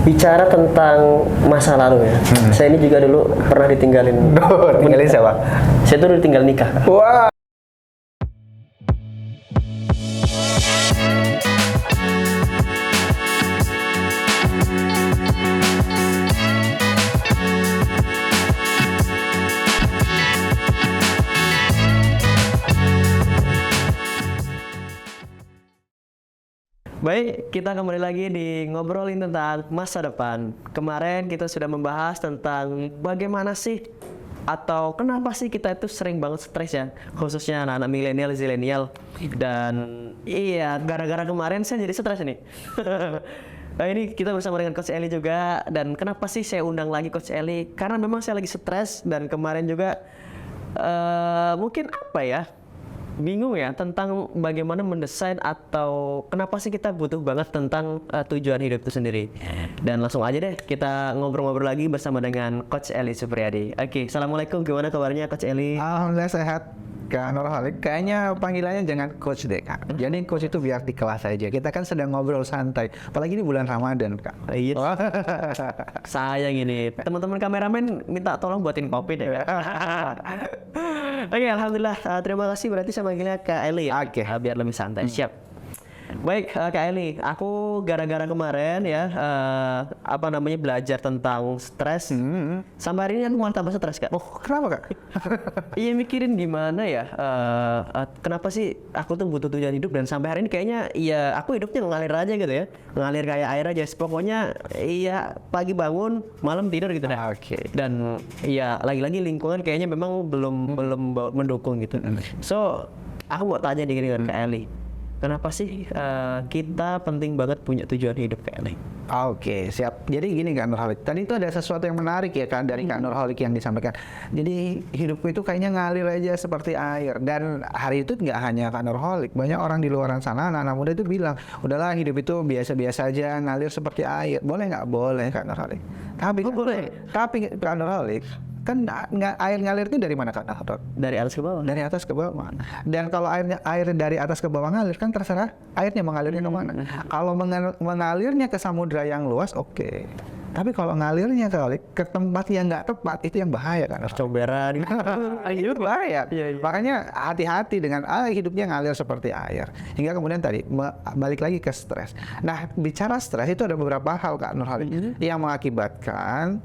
Bicara tentang masa lalu ya. Saya ini juga dulu pernah ditinggalin. Tinggalin siapa? Saya tuh ditinggal nikah. Wah. Baik, kita kembali lagi di ngobrolin tentang masa depan. Kemarin kita sudah membahas tentang bagaimana sih atau kenapa sih kita itu sering banget stres ya, khususnya anak-anak milenial, zilenial. Dan iya, gara-gara kemarin saya jadi stres nih. Nah ini kita bersama dengan Coach Eli juga. Dan kenapa sih saya undang lagi Coach Eli? Karena memang saya lagi stres dan kemarin juga mungkin apa ya? Bingung ya tentang bagaimana mendesain atau kenapa sih kita butuh banget tentang tujuan hidup itu sendiri. Dan langsung aja deh kita ngobrol-ngobrol lagi bersama dengan Coach Eli Supriyadi. Oke, assalamualaikum, gimana kabarnya Coach Eli? Alhamdulillah sehat. Kak Nurhalik, kayaknya panggilannya jangan coach deh Kak. Jadi coach itu biar di kelas aja. Kita kan sedang ngobrol santai. Apalagi ini bulan Ramadan Kak. Iya. Sayang ini. Teman-teman kameramen minta tolong buatin kopi deh. Oke, alhamdulillah. Terima kasih berarti saya manggilnya Kak Eli ya. Oke. Biar lebih santai. Siap. Baik, Kak Eli, aku gara-gara kemarin ya belajar tentang stres. Sampai hari ini aku malah tambah stres, Kak. Oh, kenapa Kak? Iya, mikirin gimana ya, kenapa sih aku tuh butuh tujuan hidup, dan sampai hari ini kayaknya iya aku hidupnya ngalir aja gitu ya. Ngalir kayak air aja. Pokoknya iya pagi bangun, malam tidur gitu dah. Oke. Dan iya lagi-lagi lingkungan kayaknya memang belum mendukung gitu. So, aku mau tanya nih dengan Kak Eli. Kenapa sih kita penting banget punya tujuan hidup Kak Eli? Oke, siap. Jadi gini Kak Nurhalik, tadi itu ada sesuatu yang menarik ya kan dari Kak Nurhalik yang disampaikan. Jadi hidupku itu kayaknya ngalir aja seperti air. Dan hari itu nggak hanya Kak Nurhalik, banyak orang di luar sana, anak-anak muda itu bilang, udahlah hidup itu biasa-biasa aja, ngalir seperti air. Boleh nggak? Boleh Kak Nurhalik. Tapi boleh. Tapi Kak Nurhalik, kan air ngalir itu dari mana Kak Nurhalik? Dari atas ke bawah. Dari atas ke bawah. Dan kalau air dari atas ke bawah ngalir kan terserah airnya mengalirnya kemana. Kalau mengalirnya ke samudra yang luas, oke. Tapi kalau ngalirnya ke tempat yang nggak tepat, itu yang bahaya kan. Comberan. Itu bahaya. Iya. Makanya hati-hati dengan hidupnya ngalir seperti air. Hingga kemudian tadi balik lagi ke stres. Nah, bicara stres itu ada beberapa hal Kak Nurhalik yang mengakibatkan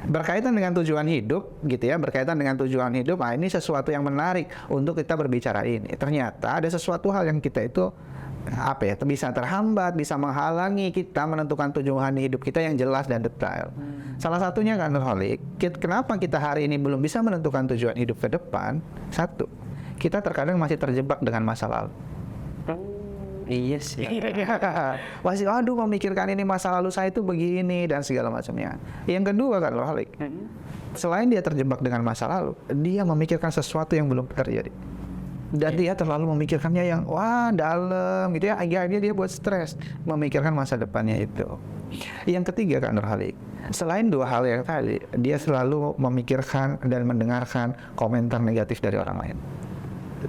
berkaitan dengan tujuan hidup gitu ya, berkaitan dengan tujuan hidup. Nah, ini sesuatu yang menarik untuk kita berbicara ini. Ternyata ada sesuatu hal yang kita itu bisa terhambat, bisa menghalangi kita menentukan tujuan hidup kita yang jelas dan detail. Salah satunya kan Nurhalik, kenapa kita hari ini belum bisa menentukan tujuan hidup ke depan? Satu, kita terkadang masih terjebak dengan masa lalu. Iya sih. Masih memikirkan ini masa lalu saya itu begini dan segala macamnya. Yang kedua kan Nurhalik, selain dia terjebak dengan masa lalu, dia memikirkan sesuatu yang belum terjadi. Dan dia terlalu memikirkannya yang dalam gitu ya, akhirnya dia buat stres memikirkan masa depannya itu. Yang ketiga Kak Nurhalik, selain dua hal yang tadi, dia selalu memikirkan dan mendengarkan komentar negatif dari orang lain.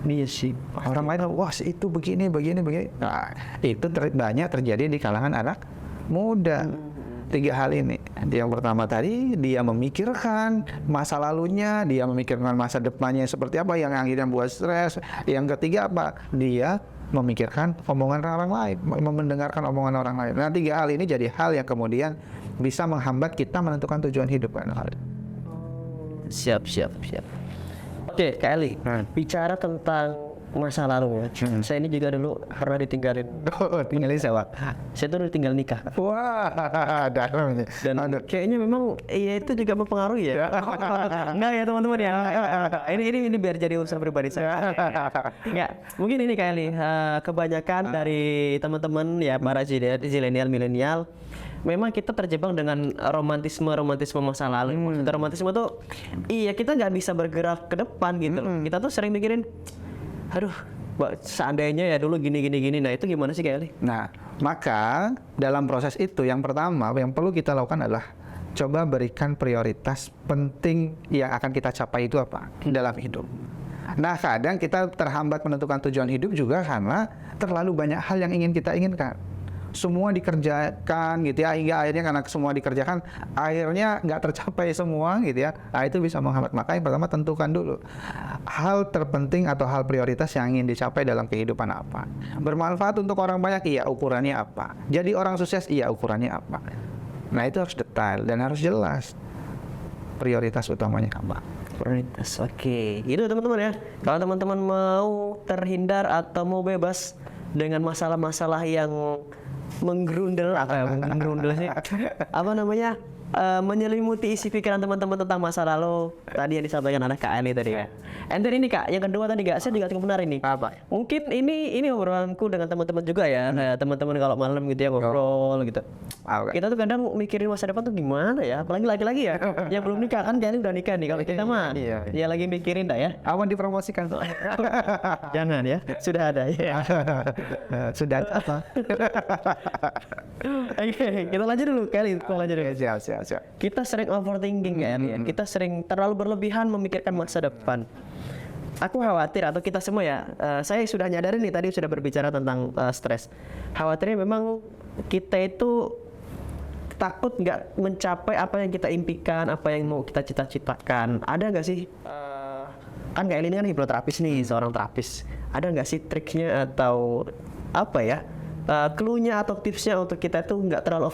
Iya sih. Orang lain, itu begini. Nah, itu banyak terjadi di kalangan anak muda. Tiga hal ini. Yang pertama tadi, dia memikirkan masa lalunya, dia memikirkan masa depannya seperti apa yang akhirnya buat stres. Yang ketiga apa? Dia memikirkan omongan orang lain, mendengarkan omongan orang lain. Nah, tiga hal ini jadi hal yang kemudian bisa menghambat kita menentukan tujuan hidup kan. Siap. Oke, Kak Eli, bicara tentang masa lalu ya. Saya ini juga dulu pernah ditinggalin. Tinggalin siapa? Saya tuh ditinggal nikah. Wah, dalam ini. Dan kayaknya memang iya itu juga mempengaruhi ya. Enggak ya teman-teman ya. Ini biar jadi urusan pribadi saya. Enggak. Mungkin ini Kak Eli, kebanyakan dari teman-teman ya para zilenial milenial, memang kita terjebak dengan romantisme masa lalu. Maksudnya romantisme tuh, iya kita nggak bisa bergerak ke depan gitu. Kita tuh sering mikirin, aduh, seandainya ya dulu gini. Nah itu gimana sih Kak Eli? Nah, maka dalam proses itu yang pertama yang perlu kita lakukan adalah coba berikan prioritas penting yang akan kita capai itu apa dalam hidup. Nah, kadang kita terhambat menentukan tujuan hidup juga karena terlalu banyak hal yang ingin kita inginkan. semua dikerjakan gitu ya, hingga akhirnya karena semua dikerjakan akhirnya nggak tercapai semua gitu ya. Nah itu bisa menghambat. Maka yang pertama tentukan dulu hal terpenting atau hal prioritas yang ingin dicapai dalam kehidupan apa. Bermanfaat untuk orang banyak, iya, ukurannya apa. Jadi orang sukses, iya, ukurannya apa. Nah itu harus detail dan harus jelas prioritas utamanya apa. Prioritas, oke. Itu teman-teman ya. Kalau teman-teman mau terhindar atau mau bebas dengan masalah-masalah yang menggerundel, sih? Apa namanya? Menyelimuti isi pikiran teman-teman tentang masa lalu tadi yang disampaikan oleh Kak Eli tadi ya. And then ini Kak, yang kedua tadi Kak, saya juga cukup menarik nih. Apa? Mungkin ini obrolanku dengan teman-teman juga ya. Kayak teman-teman kalau malam gitu ya ngobrol gitu. Kita tuh kadang mikirin masa depan tuh gimana ya, apalagi laki-laki ya. Yang belum nikah kan kayaknya udah nikah nih. Kalau kita mah ya lagi mikirin dah ya. Awan dipromosikan. Jangan ya, sudah ada ya. Sudah ada apa? Oke, kita lanjut dulu Kelly, kita lanjut dulu. Siap. Kita sering overthinking kan ya. Kita sering terlalu berlebihan memikirkan masa depan. Aku khawatir atau kita semua ya, saya sudah nyadarin nih tadi sudah berbicara tentang stres. Khawatirnya memang kita itu takut nggak mencapai apa yang kita impikan, apa yang mau kita cita-citakan. Ada nggak sih? Kan kayak ini kan hipnoterapis nih, seorang terapis. Ada nggak sih triknya atau apa ya? Clue-nya atau tipsnya untuk kita tuh nggak terlalu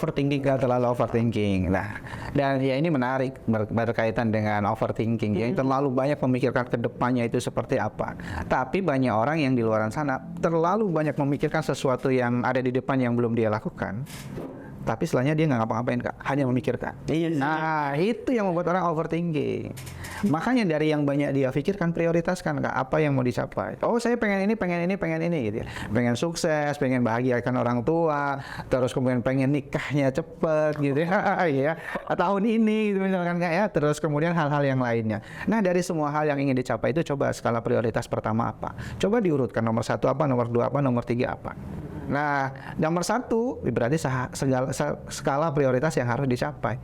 overthinking. Nah, dan ya ini menarik berkaitan dengan overthinking. Yang terlalu banyak memikirkan ke depannya itu seperti apa. Tapi banyak orang yang di luar sana terlalu banyak memikirkan sesuatu yang ada di depan yang belum dia lakukan. Tapi setelahnya dia nggak ngapa-ngapain Kak, hanya memikirkan. Iya. Nah, itu yang membuat orang overthinking. Makanya dari yang banyak dia pikirkan, prioritaskan Kak, apa yang mau dicapai. Oh, saya pengen ini gitu ya. Pengen sukses, pengen bahagiakan orang tua, terus kemudian pengen nikahnya cepet gitu ya. Ya, tahun ini gitu misalkan Kak ya. Terus kemudian hal-hal yang lainnya. Nah, dari semua hal yang ingin dicapai itu coba skala prioritas pertama apa? Coba diurutkan nomor 1 apa, nomor 2 apa, nomor 3 apa. Nah, nomor 1 berarti skala prioritas yang harus dicapai.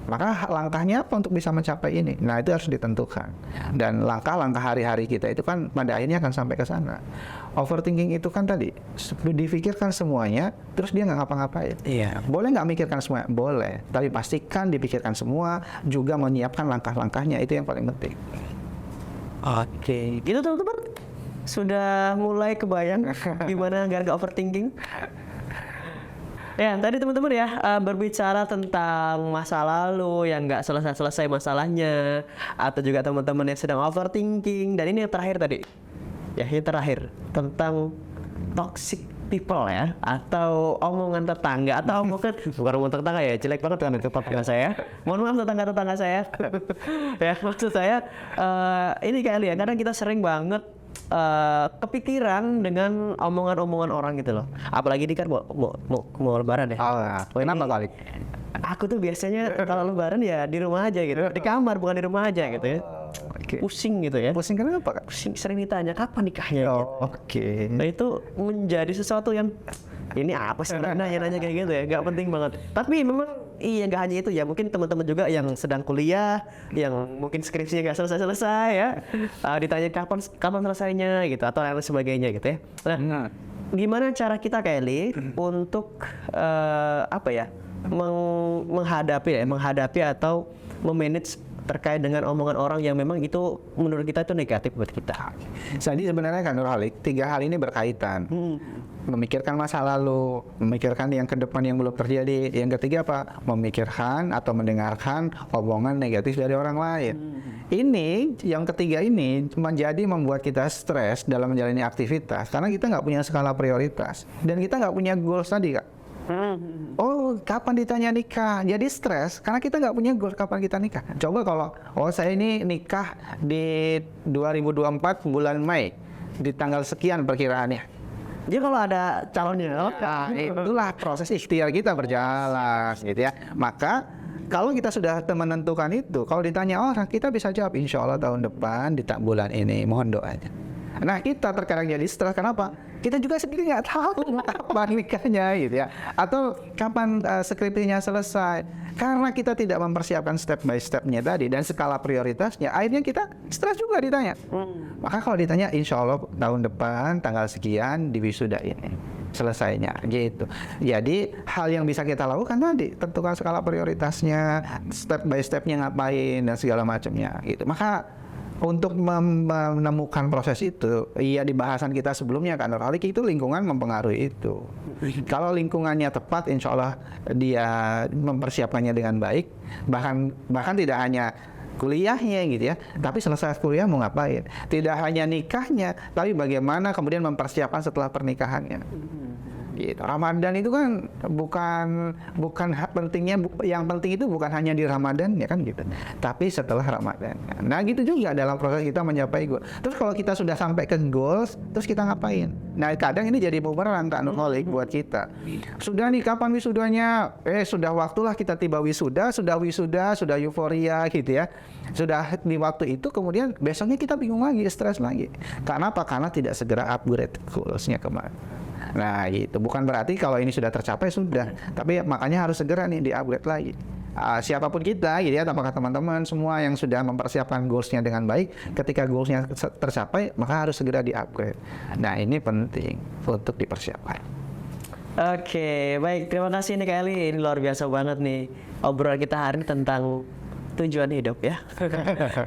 Maka langkahnya apa untuk bisa mencapai ini? Nah, itu harus ditentukan. Dan langkah-langkah hari-hari kita itu kan pada akhirnya akan sampai ke sana. Overthinking itu kan tadi difikirkan semuanya, terus dia nggak ngapa-ngapain. Iya. Boleh nggak mikirkan semua? Boleh. Tapi pastikan dipikirkan semua, juga menyiapkan langkah-langkahnya, itu yang paling penting. Oke. Gitu teman-teman. Sudah mulai kebayang gimana agar gak overthinking? Ya, tadi teman-teman ya berbicara tentang masa lalu yang nggak selesai-selesai masalahnya, atau juga teman-teman yang sedang overthinking. Dan ini yang terakhir tadi, ya yang terakhir tentang toxic people ya, atau omongan tetangga, atau bukan omongan tetangga ya, jelek banget kan itu tetangga saya. Mohon maaf tetangga saya. Ya maksud saya ini kayak lihat, kadang kita sering banget kepikiran dengan omongan-omongan orang gitu loh. Apalagi ini kan mau lebaran ya. Kenapa kali? Aku tuh biasanya kalau lebaran ya di rumah aja gitu. Di kamar bukan di rumah aja gitu ya. Pusing gitu ya. Pusing kenapa Kak? Pusing, sering ditanya kapan nikahnya gitu. Oke. Nah itu menjadi sesuatu yang ini apa sih nanya-nanya kayak gitu ya, nggak penting banget. Tapi memang iya nggak hanya itu ya, mungkin teman-teman juga yang sedang kuliah, yang mungkin skripsinya nggak selesai ya, ditanya kapan selesainya gitu atau lain sebagainya gitu ya. Nah, gimana cara kita Kelly untuk apa ya menghadapi atau memanage terkait dengan omongan orang yang memang itu menurut kita itu negatif buat kita. Jadi sebenarnya kan Nurhalik, 3 hal ini berkaitan. Memikirkan masa lalu, memikirkan yang ke depan yang belum terjadi. Yang ketiga apa? Memikirkan atau mendengarkan omongan negatif dari orang lain. Ini yang ketiga ini menjadi membuat kita stres dalam menjalani aktivitas karena kita nggak punya skala prioritas dan kita nggak punya goals tadi Kak. Oh, kapan ditanya nikah? Jadi stres karena kita nggak punya goal kapan kita nikah. Coba kalau, saya ini nikah di 2024 bulan Mei di tanggal sekian perkiraannya. Jadi kalau ada calonnya, itulah proses ikhtiar kita berjalan, gitu ya. Maka kalau kita sudah menentukan itu, kalau ditanya orang, kita bisa jawab insya Allah tahun depan di bulan ini, mohon doanya. Nah kita terkadang jadi stres, kenapa? Kita juga sendiri nggak tahu kapan nikahnya gitu ya, atau kapan skripsinya selesai. Karena kita tidak mempersiapkan step by stepnya tadi dan skala prioritasnya, akhirnya kita stres juga ditanya. Maka kalau ditanya, insya Allah tahun depan tanggal sekian di wisuda ini. selesainya gitu. Jadi hal yang bisa kita lakukan tadi, tentukan skala prioritasnya, step by stepnya ngapain dan segala macamnya gitu. Maka untuk menemukan proses itu, iya di bahasan kita sebelumnya kan, Nurhalik, itu lingkungan mempengaruhi itu. Kalau lingkungannya tepat, insya Allah dia mempersiapkannya dengan baik. Bahkan tidak hanya kuliahnya gitu ya, tapi selesai kuliah mau ngapain? Tidak hanya nikahnya, tapi bagaimana kemudian mempersiapkan setelah pernikahannya. Gitu. Ramadan itu kan bukan pentingnya, yang penting itu bukan hanya di Ramadan ya kan gitu, tapi setelah Ramadan. Nah gitu juga dalam proses kita mencapai goal. Terus kalau kita sudah sampai ke goals, terus kita ngapain? Nah kadang ini jadi bumerang Kak Nurhalik buat kita. Sudah nih kapan wisudanya? Sudah waktulah kita tiba wisuda, sudah euforia gitu ya. Sudah di waktu itu kemudian besoknya kita bingung lagi, stres lagi. Karena apa? Karena tidak segera upgrade goalsnya kemarin. Nah gitu, bukan berarti kalau ini sudah tercapai sudah, tapi makanya harus segera nih di-upgrade lagi. Siapapun kita gitu ya, apakah teman-teman semua yang sudah mempersiapkan goalsnya dengan baik, ketika goalsnya tercapai maka harus segera di-upgrade. Nah ini penting untuk dipersiapkan. Oke, baik, terima kasih nih Kak Eli, ini luar biasa banget nih obrolan kita hari ini tentang tujuan hidup ya.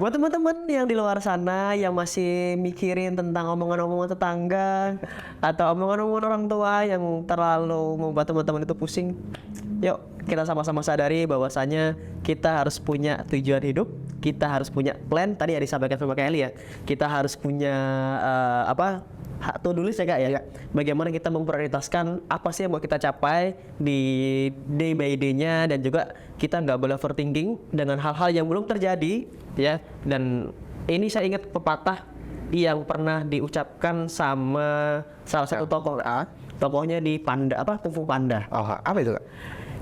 Buat teman-teman yang di luar sana yang masih mikirin tentang omongan-omongan tetangga atau omongan-omongan orang tua yang terlalu membuat teman-teman itu pusing, yuk kita sama-sama sadari bahwasanya kita harus punya tujuan hidup, kita harus punya plan. Tadi ya disampaikan sama Kak Eli ya, kita harus punya to-do list ya Kak ya. Bagaimana kita memprioritaskan apa sih yang mau kita capai di day by day-nya, dan juga kita nggak boleh overthinking dengan hal-hal yang belum terjadi ya. Dan ini saya ingat pepatah yang pernah diucapkan sama salah satu tokoh, tokohnya di Kung Fu Panda. Oh, apa itu Kak?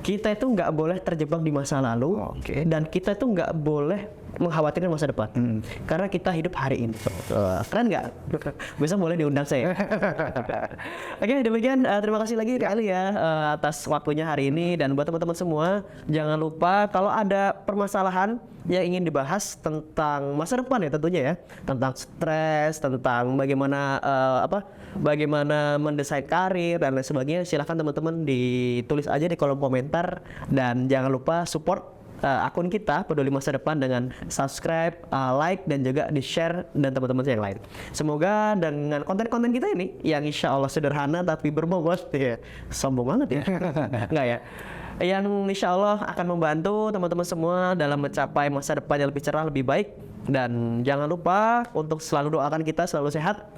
Kita itu nggak boleh terjebak di masa lalu, dan kita itu nggak boleh mengkhawatirkan masa depan, karena kita hidup hari ini. Keren nggak? Bisa boleh diundang saya. Oke, demikian. Terima kasih lagi Kak Ali ya atas waktunya hari ini, dan buat teman-teman semua jangan lupa kalau ada permasalahan yang ingin dibahas tentang masa depan ya tentunya ya, tentang stres, tentang bagaimana bagaimana mendesain karir dan lain sebagainya, silahkan teman-teman ditulis aja di kolom komentar, dan jangan lupa support akun kita Peduli Masa Depan dengan subscribe, like, dan juga di-share dan teman-teman yang lain. Semoga dengan konten-konten kita ini yang insya Allah sederhana tapi berbobot ya, sombong banget ya. Enggak ya, yang insya Allah akan membantu teman-teman semua dalam mencapai masa depan yang lebih cerah, lebih baik. Dan jangan lupa untuk selalu doakan kita selalu sehat,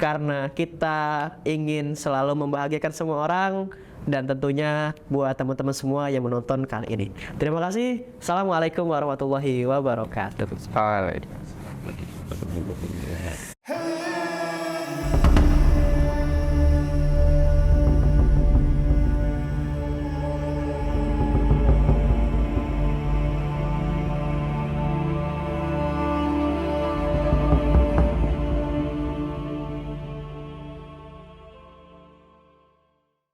karena kita ingin selalu membahagiakan semua orang, dan tentunya buat teman-teman semua yang menonton kali ini. Terima kasih. Assalamualaikum warahmatullahi wabarakatuh.